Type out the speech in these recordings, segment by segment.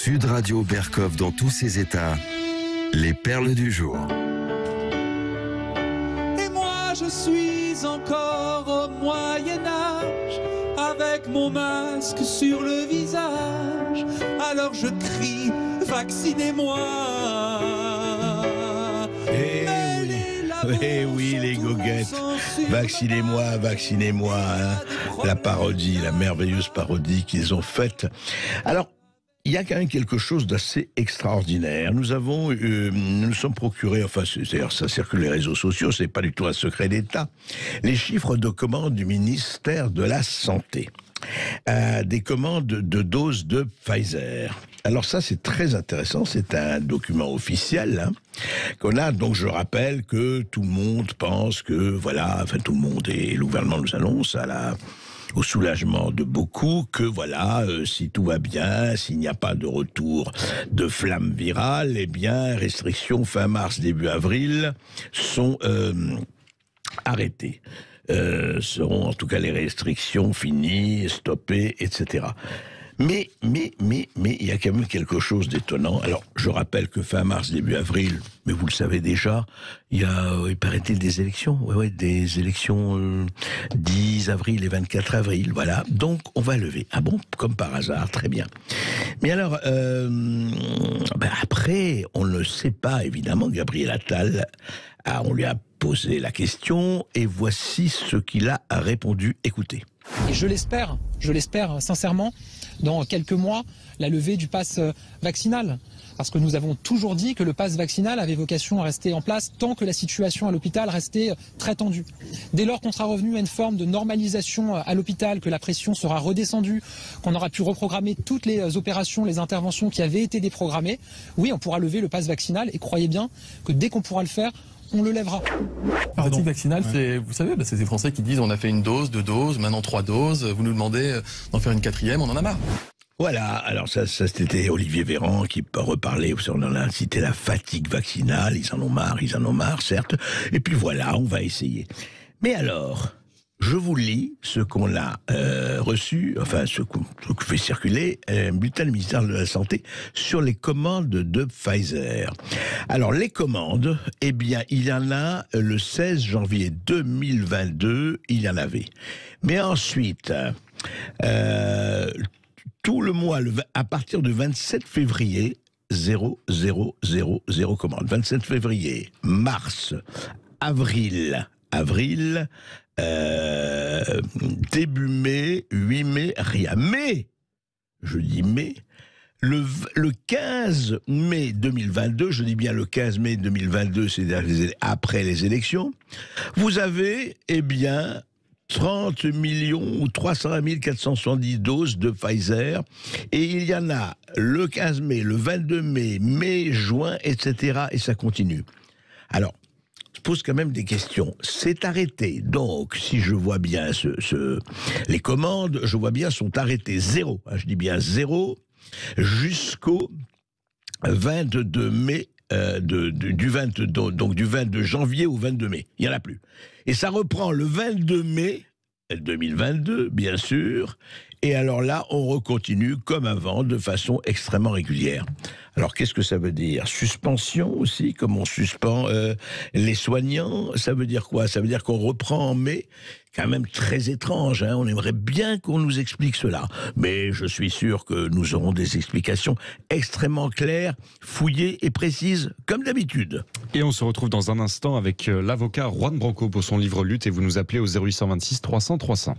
Sud Radio Berkov dans tous ses états. Les perles du jour. Et moi je suis encore au Moyen-Âge, avec mon masque sur le visage. Alors je crie, vaccinez-moi. Eh oui, les goguettes, vaccinez-moi, vaccinez-moi, hein. La parodie, la merveilleuse parodie qu'ils ont faite. Alors, il y a quand même quelque chose d'assez extraordinaire. Nous sommes procurés, enfin, d'ailleurs, ça circule les réseaux sociaux, c'est pas du tout un secret d'État, les chiffres de commandes du ministère de la Santé. Des commandes de doses de Pfizer. Alors ça, c'est très intéressant, c'est un document officiel hein, qu'on a. Donc je rappelle que tout le monde pense que, voilà, enfin tout le monde et le gouvernement nous annonce au soulagement de beaucoup que voilà, si tout va bien, s'il n'y a pas de retour de flamme virale, eh bien, restrictions fin mars, début avril sont arrêtées. Seront en tout cas les restrictions finies, stoppées, etc. Mais il y a quand même quelque chose d'étonnant. Alors, je rappelle que fin mars, début avril, mais vous le savez déjà, il paraît-il des élections. Ouais, des élections 10 avril et 24 avril, voilà. Donc, on va lever. Ah bon, comme par hasard, très bien. Mais alors, après, on ne sait pas, évidemment, Gabriel Attal, on lui a posé la question, et voici ce qu'il a répondu. Écoutez. Et je l'espère sincèrement, dans quelques mois, la levée du pass vaccinal. Parce que nous avons toujours dit que le pass vaccinal avait vocation à rester en place tant que la situation à l'hôpital restait très tendue. Dès lors qu'on sera revenu à une forme de normalisation à l'hôpital, que la pression sera redescendue, qu'on aura pu reprogrammer toutes les opérations, les interventions qui avaient été déprogrammées, oui, on pourra lever le pass vaccinal et croyez bien que dès qu'on pourra le faire, on le lèvera. La fatigue vaccinale, c'est, vous savez, c'est ces Français qui disent on a fait une dose, 2 doses, maintenant 3 doses, vous nous demandez d'en faire une 4e, on en a marre. Voilà, alors ça c'était Olivier Véran qui reparlait, on en a cité la fatigue vaccinale, ils en ont marre, certes, et puis voilà, on va essayer. Mais alors, je vous lis ce qu'on a reçu, enfin ce que fait circuler un bulletin du ministère de la Santé sur les commandes de Pfizer. Alors les commandes, eh bien il y en a le 16 janvier 2022, il y en avait. Mais ensuite, tout le mois, à partir du 27 février, 0 commandes. 27 février, mars, avril, début mai, 8 mai, rien. Mais, je dis mais, le 15 mai 2022, je dis bien le 15 mai 2022, c'est-à-dire après les élections, vous avez, eh bien, 30 300 470 doses de Pfizer, et il y en a le 15 mai, le 22 mai, mai, juin, etc., et ça continue. Alors, je pose quand même des questions. C'est arrêté, donc, si je vois bien les commandes, je vois bien, sont arrêtées 0, je dis bien 0, jusqu'au 22 mai, du 22 janvier au 22 mai. Il n'y en a plus. Et ça reprend le 22 mai 2022, bien sûr. Et alors là, on recontinue comme avant, de façon extrêmement régulière. Alors, qu'est-ce que ça veut dire? Suspension aussi, comme on suspend les soignants. Ça veut dire quoi? Ça veut dire qu'on reprend en mai. Quand même très étrange, hein. On aimerait bien qu'on nous explique cela. Mais je suis sûr que nous aurons des explications extrêmement claires, fouillées et précises, comme d'habitude. Et on se retrouve dans un instant avec l'avocat Juan Branco pour son livre Lutte, et vous nous appelez au 0826 300 300.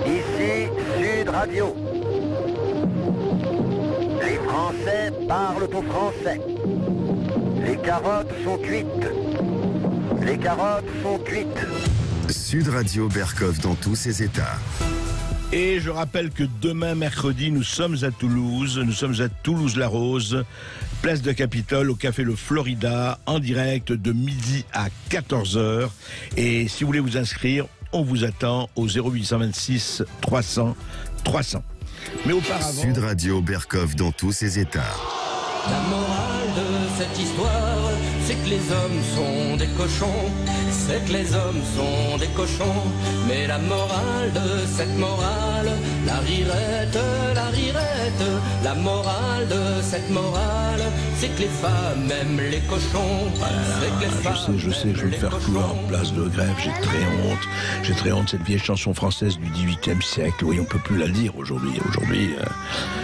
Ici Sud Radio. Les Français parlent aux Français. Les carottes sont cuites. Les carottes sont cuites. Sud Radio Berkov dans tous ses états. Et je rappelle que demain, mercredi, nous sommes à Toulouse. Nous sommes à Toulouse-la-Rose, place de Capitole, au café Le Florida, en direct de midi à 14h. Et si vous voulez vous inscrire, on vous attend au 0826 300 300. Mais auparavant... Sud Radio Berkov dans tous ses états. La morale de cette histoire, c'est que les hommes sont des cochons, c'est que les hommes sont des cochons. Mais la morale de cette morale, la rirette, la morale de cette morale, c'est que les femmes aiment les cochons. Je sais, je vais me faire clouer en place de grève, j'ai très honte, cette vieille chanson française du XVIIIe siècle, oui, on peut plus la dire aujourd'hui. Aujourd'hui,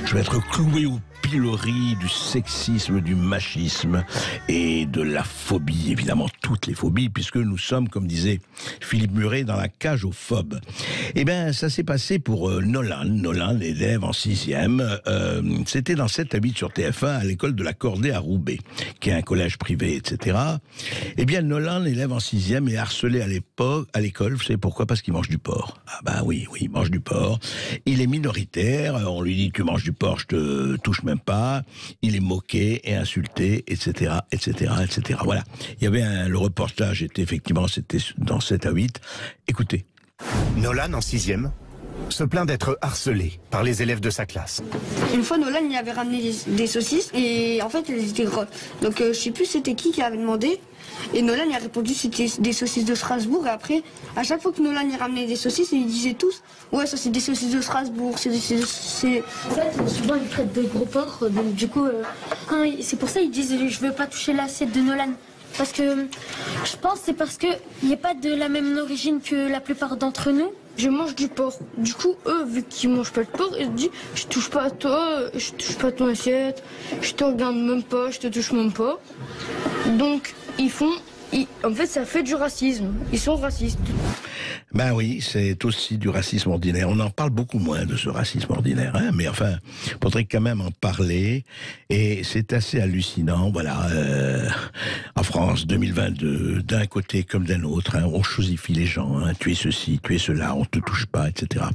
je vais être cloué au pilori du sexisme, du machisme et de la phobie, évidemment toutes les phobies, puisque nous sommes, comme disait Philippe Muret, dans la cage aux phobes. Eh bien, ça s'est passé pour Nolan, l'élève en 6e. C'était dans 7 à 8 sur TF1 à l'école de la Cordée à Roubaix, qui est un collège privé, etc. Eh bien, Nolan, l'élève en 6e, est harcelé à l'école. Vous savez pourquoi? Parce qu'il mange du porc. Ah bah oui, il mange du porc. Il est minoritaire. On lui dit, tu manges du porc, je te touche même pas. Il est moqué et insulté, etc., etc., etc. Voilà. Il y avait le reportage c'était dans 7 à 8. Écoutez. Nolan, en 6e, se plaint d'être harcelé par les élèves de sa classe. Une fois, Nolan, il avait ramené des saucisses et en fait, elles étaient grosses. Donc, je sais plus c'était qui avait demandé. Et Nolan, il a répondu c'était des saucisses de Strasbourg. Et après, à chaque fois que Nolan il ramenait des saucisses, ils disaient tous ouais, ça c'est des saucisses de Strasbourg. En fait, souvent ils traitent de gros porcs. Donc, du coup, c'est pour ça qu'ils disent je veux pas toucher l'assiette de Nolan. Parce que je pense que c'est parce qu'il n'est pas de la même origine que la plupart d'entre nous. Je mange du porc. Du coup, eux, vu qu'ils mangent pas de porc, ils se disent je touche pas à toi, je touche pas à ton assiette, je te regarde même pas, je te touche même pas. Donc, en fait, ça fait du racisme. Ils sont racistes. Ben oui, c'est aussi du racisme ordinaire. On en parle beaucoup moins de ce racisme ordinaire, hein, mais enfin, il faudrait quand même en parler. Et c'est assez hallucinant, voilà. En France, 2022, d'un côté comme d'un autre, hein, on chosifie les gens. Hein, tu es ceci, tu es cela, on te touche pas, etc.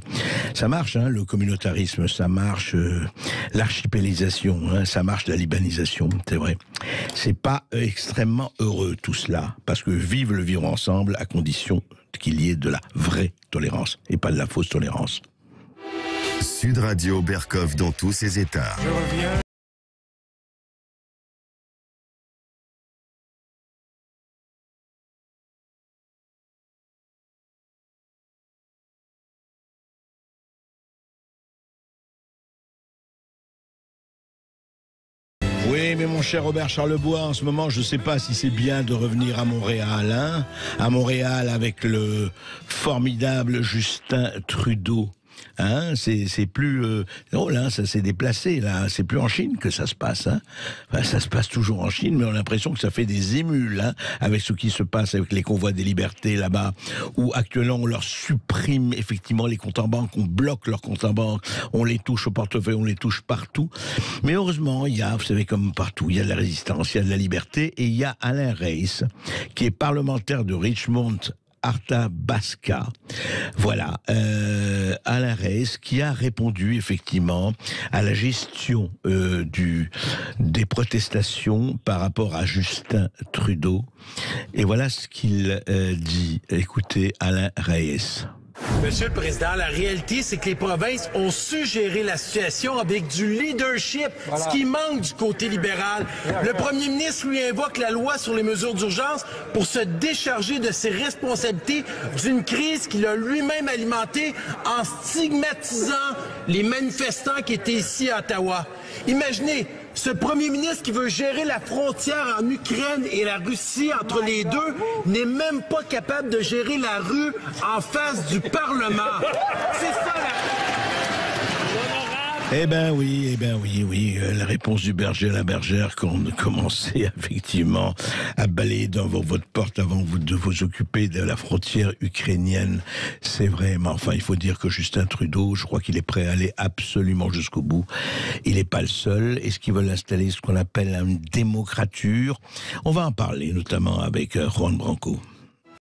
Ça marche, hein, le communautarisme, ça marche, l'archipélisation, hein, ça marche la libanisation, c'est vrai. C'est pas extrêmement heureux tout cela, parce que vive le vivre ensemble à condition qu'il y ait de la vraie tolérance et pas de la fausse tolérance. Sud Radio Berkov dans tous ses états. Je reviens. Oui, mais mon cher Robert Charlebois, en ce moment, je ne sais pas si c'est bien de revenir à Montréal, hein, à Montréal avec le formidable Justin Trudeau. Hein, c'est plus drôle, hein, ça s'est déplacé là. C'est plus en Chine que ça se passe. Hein. Enfin, ça se passe toujours en Chine, mais on a l'impression que ça fait des émules hein, avec ce qui se passe avec les convois des libertés là-bas, où actuellement on leur supprime effectivement les comptes en banque, on bloque leurs comptes en banque, on les touche au portefeuille, on les touche partout. Mais heureusement, il y a, vous savez comme partout, il y a de la résistance, il y a de la liberté, et il y a Alain Reyes, qui est parlementaire de Richmond. Arthabasca. Voilà, Alain Reyes qui a répondu effectivement à la gestion des protestations par rapport à Justin Trudeau. Et voilà ce qu'il dit. Écoutez, Alain Reyes. Monsieur le Président, la réalité, c'est que les provinces ont su gérer la situation avec du leadership, ce qui manque du côté libéral. Le premier ministre lui invoque la loi sur les mesures d'urgence pour se décharger de ses responsabilités d'une crise qu'il a lui-même alimentée en stigmatisant les manifestants qui étaient ici à Ottawa. Imaginez, ce premier ministre qui veut gérer la frontière en Ukraine et la Russie entre les deux n'est même pas capable de gérer la rue en face du Parlement. C'est ça Eh ben oui, la réponse du berger à la bergère quand on commençait effectivement à balayer dans votre porte avant de vous occuper de la frontière ukrainienne. C'est vrai, mais enfin il faut dire que Justin Trudeau, je crois qu'il est prêt à aller absolument jusqu'au bout. Il n'est pas le seul. Est-ce qu'ils veulent installer ce qu'on appelle une démocrature? On va en parler notamment avec Juan Branco.